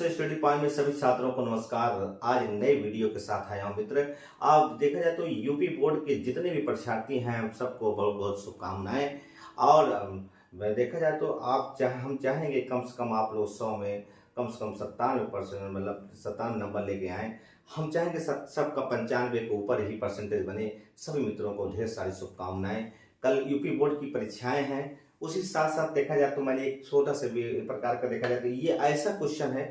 Study point में सभी छात्रों को नमस्कार। आज नए वीडियो के साथ आया हूं मित्र। अब देखा जाए तो यूपी बोर्ड के जितने भी परीक्षार्थी हैं हम सबको बहुत बहुत शुभकामनाएं। और देखा जाए तो हम चाहेंगे कम से कम आप लोग 100 में कम से कम 97% मतलब 97 नंबर लेके आए। हम चाहेंगे सबका 95 के ऊपर ही परसेंटेज बने। सभी मित्रों को ढेर सारी शुभकामनाएं। कल यूपी बोर्ड की परीक्षाएं हैं, उसी साथ साथ देखा जाए तो मैंने एक छोटा सा प्रकार का देखा जाए तो ये ऐसा क्वेश्चन है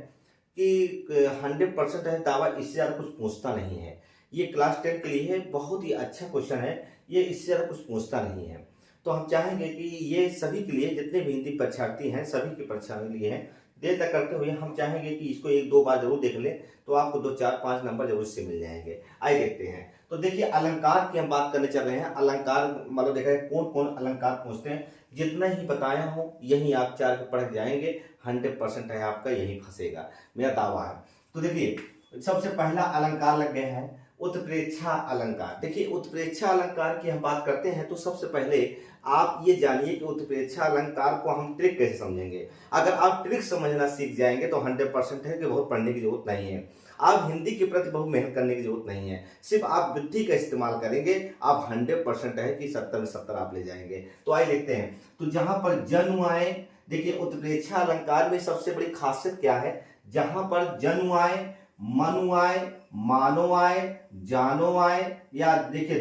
कि 100% है दावा, इससे ज़्यादा कुछ पूछता नहीं है। ये क्लास 10 के लिए है, बहुत ही अच्छा क्वेश्चन है। ये इससे ज़्यादा कुछ पूछता नहीं है। तो हम चाहेंगे कि ये सभी के लिए, जितने भी हिंदी परीक्षार्थी हैं सभी की परीक्षा के लिए है। देर तक करते हुए हम चाहेंगे कि इसको 1-2 बार जरूर देख ले, तो आपको 2, 4, 5 नंबर जरूर इससे मिल जाएंगे। आइए देखते हैं। तो देखिए, अलंकार की हम बात करने चल रहे हैं। अलंकार मतलब देखा जाए कौन कौन अलंकार पूछते हैं, जितना ही बताया हूं यही आप 4 के पढ़ जाएंगे। 100% है आपका यही फंसेगा, मेरा दावा है। तो देखिए, सबसे पहला अलंकार लग गया है उत्प्रेक्षा अलंकार। देखिए, उत्प्रेक्षा अलंकार की हम बात करते हैं तो सबसे पहले आप ये जानिए कि उत्प्रेक्षा अलंकार को हम ट्रिक कैसे समझेंगे। अगर आप ट्रिक समझना सीख जाएंगे तो 100% है कि बहुत पढ़ने की जरूरत नहीं है। आप हिंदी के प्रति बहुत मेहनत करने की जरूरत नहीं है, सिर्फ आप बुद्धि का इस्तेमाल करेंगे, आप 100% है कि 70 में 70 आप ले जाएंगे। तो आइए देखते हैं। तो जहां पर जन्म आए, देखिए उत्प्रेक्षा अलंकार में सबसे बड़ी खासियत क्या है, जहां पर जन्म आए, मनु आए, मानो आए, जानो आए, या देखिए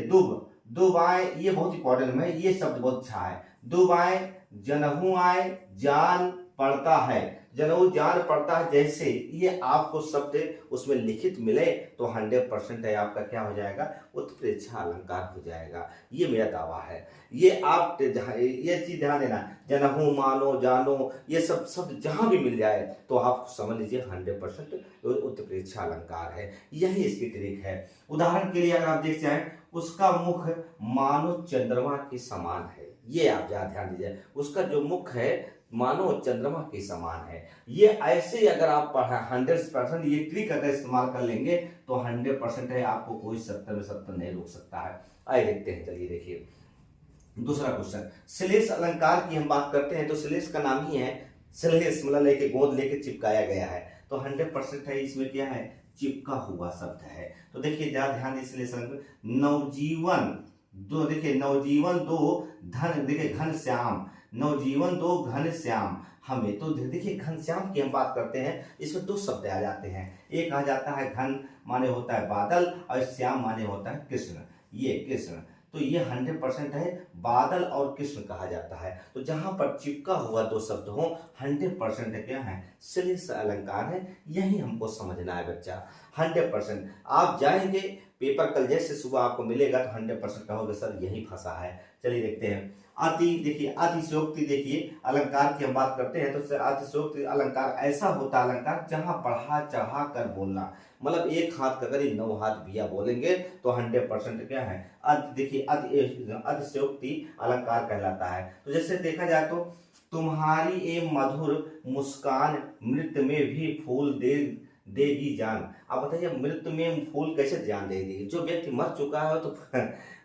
दुब आए, ये बहुत इंपॉर्टेंट है, ये शब्द बहुत अच्छा है। दुब आए, जनहू आए, जान पड़ता है, जनऊ जान पड़ता है, जैसे ये आपको शब्द उसमें लिखित मिले तो 100% है आपका क्या हो जाएगा, उत्प्रेक्षा अलंकार हो जाएगा। ये मेरा दावा है। ये आप ये चीज ध्यान देना, जनहू, मानो, जानो, ये सब शब्द जहां भी मिल जाए तो आप समझ लीजिए 100% उत्प्रेक्षा अलंकार है। यही इसकी ट्रिक है। उदाहरण के लिए अगर आप देख जाए, उसका मुख मानो चंद्रमा के समान है। ये आप ध्यान दीजिए, उसका जो मुख है मानो चंद्रमा के समान है। ये ऐसे अगर आप 100% ये ट्रिक अगर इस्तेमाल कर लेंगे तो 100% है, आपको कोई 70 में 70 नहीं रोक सकता है। आइए देखते हैं। चलिए देखिए दूसरा क्वेश्चन, श्लेष अलंकार की हम बात करते हैं। तो श्लेष का नाम ही है श्लेष, मतलब लेके गोद लेके चिपकाया गया है। तो 100% है, इसमें क्या है, चिपका हुआ शब्द है। तो देखिए ध्यान दीजिए, नवजीवन दो, देखिए नवजीवन दो धन, देखिए घन श्याम, नवजीवन दो घन श्याम। हमें तो देखिए घनश्याम की हम बात करते हैं, इसमें 2 शब्द आ जाते हैं। एक आ जाता है घन माने होता है बादल, और श्याम माने होता है कृष्ण। ये कृष्ण, तो ये 100% है, बादल और कृष्ण कहा जाता है। तो जहां पर चिपका हुआ 2 शब्द हो, 100% क्या है, श्लेष अलंकार है। यही हमको समझना है बच्चा। 100% आप जाएंगे पेपर कल जैसे सुबह आपको मिलेगा तो 100% कहोगे सर यही फंसा है। चलिए देखते हैं। अति, देखिए अतिशयोक्ति, देखिए अलंकार की हम बात करते हैं तो अतिशयोक्ति अलंकार ऐसा होता है अलंकार जहां बढ़ा चढ़ा कर बोलना, मतलब एक हाथ का करीब 9 हाथ बिया बोलेंगे तो 100% क्या है, देखिए अतिशयोक्ति अलंकार कहलाता है। तो जैसे देखा जाए तो तुम्हारी ए मधुर मुस्कान मृत्यु में भी फूल देगी जान। अब बताइए मृत्यु में फूल कैसे जान देगी, जो व्यक्ति मर चुका है तो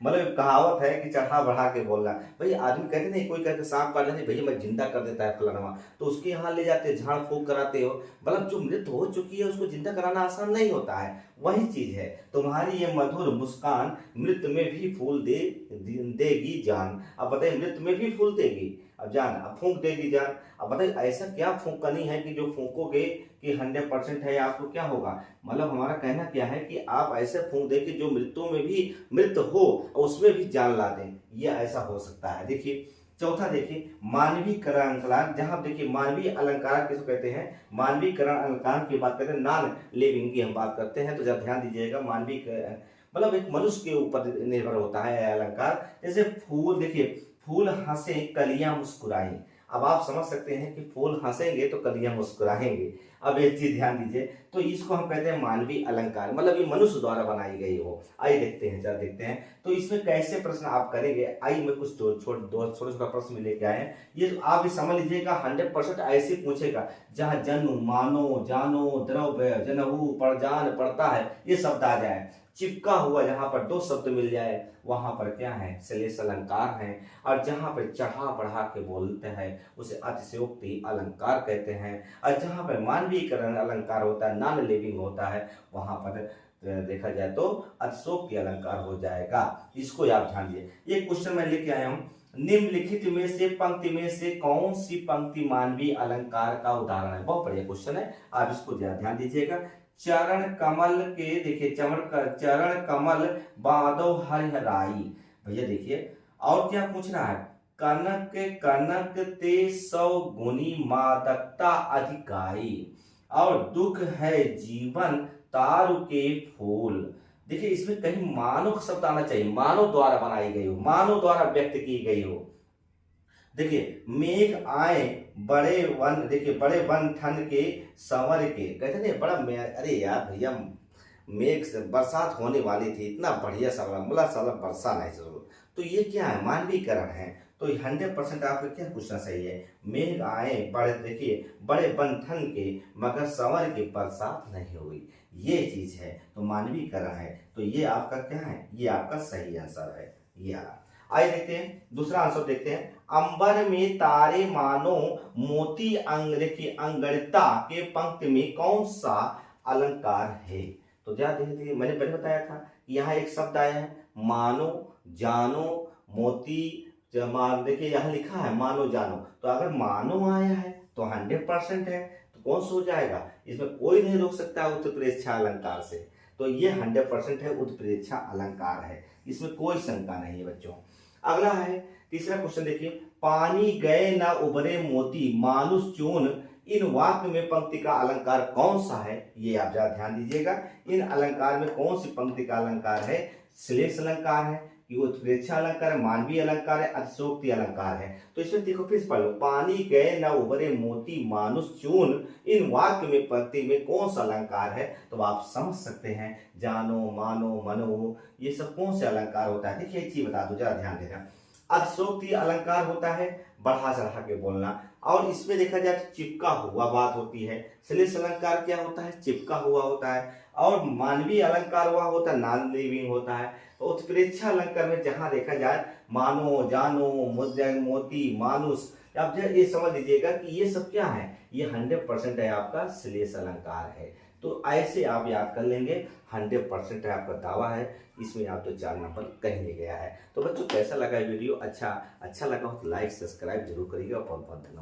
मतलब कहावत है कि चढ़ा बढ़ा के बोलना। भाई आदमी कहते नहीं, कोई कहते सांप काट लेते भैया मैं जिंदा कर देता है फलाना, तो उसके यहाँ ले जाते झाड़ फूक कराते हो। मतलब जो मृत्यु हो चुकी है उसको जिंदा कराना आसान नहीं होता है। वही चीज है, तुम्हारी ये मधुर मुस्कान मृत्यु में भी फूल देगी जान। अब बताइए मृत्यु में भी फूल देगी अब जान, अब फूंक देगी जान। अब बताइए ऐसा क्या फूंकनी है कि जो फूंकोगे कि 100% है आपको क्या होगा। मतलब हमारा कहना क्या है कि आप ऐसे फूंक दे कि जो मृत्यु में भी मृत्यु हो उसमें भी जान ला दें। ये ऐसा हो सकता है। देखिए चौथा, देखिए मानवीकरण अलंकार। जहां देखिए मानवीय अलंकार किसको कहते हैं, मानवीकरण अलंकार की बात करते हैं, नॉन लिविंग की हम बात करते हैं। तो जब ध्यान दीजिएगा, मानवीय मतलब एक मनुष्य के ऊपर निर्भर होता है अलंकार। जैसे फूल, देखिए फूल हंसे कलियां मुस्कुराई। अब आप समझ सकते हैं कि फूल हंसेंगे तो कलियां मुस्कुराएंगे। अब एक चीज ध्यान दीजिए, तो इसको हम कहते हैं मानवीय अलंकार, मतलब ये मनुष्य द्वारा बनाई गई हो। आइए देखते हैं, चल देखते हैं तो इसमें कैसे प्रश्न आप करेंगे। आइए मैं कुछ छोटा प्रश्न लेके आए हैं, ये आप भी समझ लीजिएगा। 100% ऐसे पूछेगा जहां जन्म, मानो, जानो, द्रव्य, जनहू, परजान, पड़ता है, ये शब्द आ जाए। चिपका हुआ जहां पर दो शब्द मिल जाए वहां पर क्या है, श्लेष अलंकार है। और जहां पर चढ़ा बढ़ा के बोलते हैं उसे अतिशयोक्ति अलंकार कहते हैं। और जहां पर मानवीकरण अलंकार होता है, नॉन लिविंग होता है, वहां पर देखा जाए तो अतिशयोक्ति अलंकार हो जाएगा। इसको आप ध्यान दीजिए। ये क्वेश्चन मैं लेके आया हूँ, निम्नलिखित में से पंक्ति में से कौन सी पंक्ति मानवीय अलंकार का उदाहरण है। बहुत बढ़िया क्वेश्चन है, आप इसको ध्यान दीजिएगा। चरण कमल के, देखिए चरण कमल बांधो हरिहराई। भैया देखिए और क्या पूछ रहा है, कनक कनक ते सौ गुनी मादकता अधिकाई, और दुख है जीवन तारु के फूल। देखिए इसमें कहीं मानव शब्द आना चाहिए, मानव द्वारा बनाई गई हो, मानव द्वारा व्यक्त की गई हो। देखिए मेघ आए बड़े वन, देखिए बड़े वन ठन के संवर के, कहते नहीं बड़ा अरे यार भैया मेघ से बरसात होने वाली थी, इतना बढ़िया मतलब साला बरसा नहीं जरूर। तो ये क्या है, मानवीकरण है। तो 100% आपका क्या पूछना सही है, मेघ आए बड़े, देखिए बड़े वन ठन के मगर संवर के बरसात नहीं हुई, ये चीज है तो मानवीकरण है। तो ये आपका क्या है, ये आपका सही आंसर है। ये आइए देखते हैं दूसरा आंसर, देखते हैं। अंबर में तारे मानो मोती देखिए अंगड़ता के पंक्ति में कौन सा अलंकार है। तो ध्यान देखिए, मैंने पहले बताया था यहाँ एक शब्द आया है मानो, जानो, मोती। देखिए यहाँ लिखा है मानो जानो, तो अगर मानो आया है तो 100% है, तो कौन सा हो जाएगा, इसमें कोई नहीं रोक सकता उत्प्रेक्षा अलंकार से। तो ये 100% है, उत्प्रेक्षा अलंकार है, इसमें कोई शंका नहीं है बच्चों। अगला है तीसरा क्वेश्चन, देखिए पानी गए ना उबरे मोती मानुष चून, इन वाक्य में पंक्ति का अलंकार कौन सा है, ये आप जरा ध्यान दीजिएगा। इन अलंकार में कौन सी पंक्ति का अलंकार है, श्लेष अलंकार है कि उत्प्रेक्षा अलंकार है, मानवीय अलंकार है, अतिशयोक्ति अलंकार है। तो इसमें देखो फिर से पढ़ लो, पानी गए न उबरे मोती मानुष चून, इन वाक्य में पंक्ति में कौन सा अलंकार है। तो आप समझ सकते हैं जानो, मानो, मनो, ये सब कौन से अलंकार होता है। देखिए एक चीज बता दो, जरा ध्यान देना। अतिशयोक्ति अलंकार होता है बढ़ा चढ़ा के बोलना, और इसमें देखा जाए तो चिपका हुआ बात होती है। श्लेष अलंकार क्या होता है, चिपका हुआ होता है। और मानवीय अलंकार हुआ होता है, नॉन लिविंग होता है। तो उत्प्रेक्षा अलंकार में जहां देखा जाए मानो, जानो, मुद्रा, मोती, मानुष, आप ये समझ लीजिएगा कि ये सब क्या है, ये 100% है आपका श्लेष अलंकार है। तो ऐसे आप याद कर लेंगे, 100% है आपका दावा है, इसमें आप तो 4 नंबर कहीं नहीं गया है। तो बच्चों कैसा लगा वीडियो, अच्छा लगा हो तो लाइक सब्सक्राइब जरूर करिएगा। बहुत बहुत धन्यवाद।